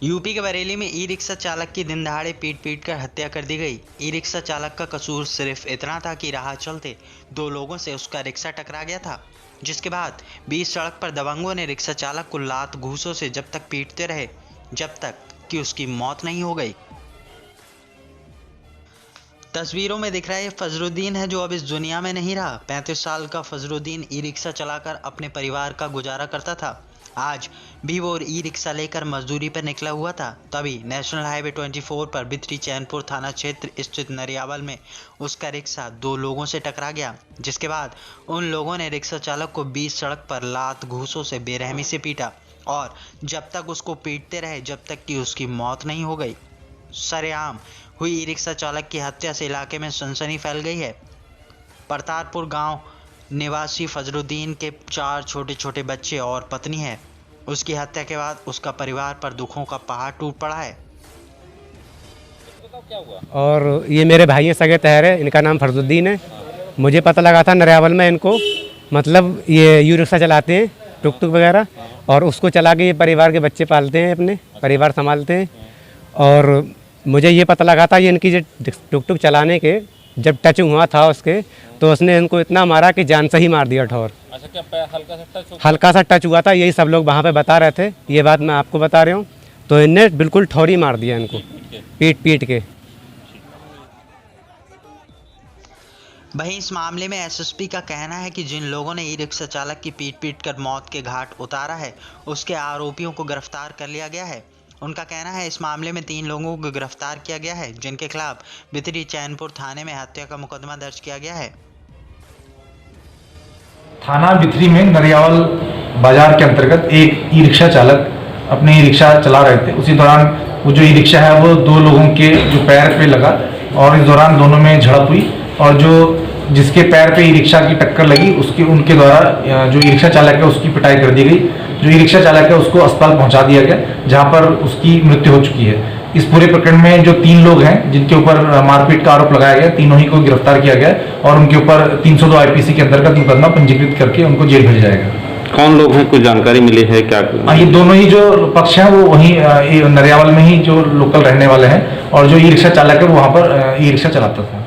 UP के बरेली में e rickshaw चालक की दिन दहाड़े पीट पीट कर हत्या कर दी गई। ई रिक्शा चालक का कसूर सिर्फ इतना था कि राह चलते दो लोगों से उसका रिक्शा टकरा गया था, जिसके बाद बीच सड़क पर दबंगों ने रिक्शा चालक को लात घूंसों से जब तक पीटते रहे जब तक कि उसकी मौत नहीं हो गई। तस्वीरों में दिख रहा है फजरुद्दीन है जो अब इस दुनिया में नहीं रहा। 35 साल का फजरुद्दीन ई रिक्शा चलाकर अपने परिवार का गुजारा करता था। आज भी वो ई रिक्शा लेकर मजदूरी पर निकला हुआ था, तभी नेशनल हाईवे 24 पर बिथरी चैनपुर थाना क्षेत्र स्थित नरियावल में उसका रिक्शा दो लोगों से टकरा गया, जिसके बाद उन लोगों ने रिक्शा चालक को बीच सड़क पर लात घूंसों से बेरहमी से पीटा और जब तक उसको पीटते रहे जब तक कि उसकी मौत नहीं हो गई। सरेआम हुई ई रिक्शा चालक की हत्या से इलाके में सनसनी फैल गई है। परतारपुर गांव निवासी फजरुद्दीन के 4 छोटे छोटे बच्चे और पत्नी है। उसकी हत्या के बाद उसका परिवार पर दुखों का पहाड़ टूट पड़ा है। और ये मेरे भाई हैं, सगे तहर है, इनका नाम फजरुद्दीन है। मुझे पता लगा था नरियावल में इनको, मतलब ये ई रिक्शा चलाते हैं, टुक टुक वगैरह, और उसको चला के ये परिवार के बच्चे पालते हैं, अपने परिवार संभालते हैं। और मुझे ये पता लगा था ये इनकी जो टुक टुक चलाने के जब टच हुआ था उसके, तो उसने इनको इतना मारा कि जान से ही मार दिया ठोर। अच्छा, क्या हल्का सा टच हुआ था, यही सब लोग वहाँ पे बता रहे थे, ये बात मैं आपको बता रहा हूँ। तो इनने बिल्कुल ठोर ही मार दिया इनको, पीट पीट के। वहीं इस मामले में एसएसपी का कहना है कि जिन लोगों ने ई रिक्शा चालक की पीट पीट कर मौत के घाट उतारा है उसके आरोपियों को गिरफ्तार कर लिया गया है। उनका कहना है इस मामले में 3 लोगों को गिरफ्तार किया गया है, जिनके खिलाफ बिथरी चैनपुर थाने में हत्या का मुकदमा दर्ज किया गया है। थाना बिथरी में नरियावल बाजार के अंतर्गत एक ई रिक्शा चालक अपने ई रिक्शा चला रहे थे। उसी दौरान वो जो ई रिक्शा है वो 2 लोगों के जो पैर पे लगा और इस दौरान दोनों में झड़प हुई और जो जिसके पैर पे ई रिक्शा की टक्कर लगी उनके द्वारा जो ई रिक्शा चालक है उसकी पिटाई कर दी गई। जो ई रिक्शा चालक है उसको अस्पताल पहुंचा दिया गया, जहां पर उसकी मृत्यु हो चुकी है। इस पूरे प्रकरण में जो 3 लोग हैं जिनके ऊपर मारपीट का आरोप लगाया गया, तीनों ही को गिरफ्तार किया गया और उनके ऊपर 302 आईपीसी के अंतर्गत मुकदमा पंजीकृत करके उनको जेल भेजा जाएगा। कौन लोग हैं, कुछ जानकारी मिली है क्या? ये दोनों ही जो पक्ष हैं वो वहीं नरियावल में ही जो लोकल रहने वाले हैं और जो ई रिक्शा चालक है वो वहाँ पर ई रिक्शा चलाता था।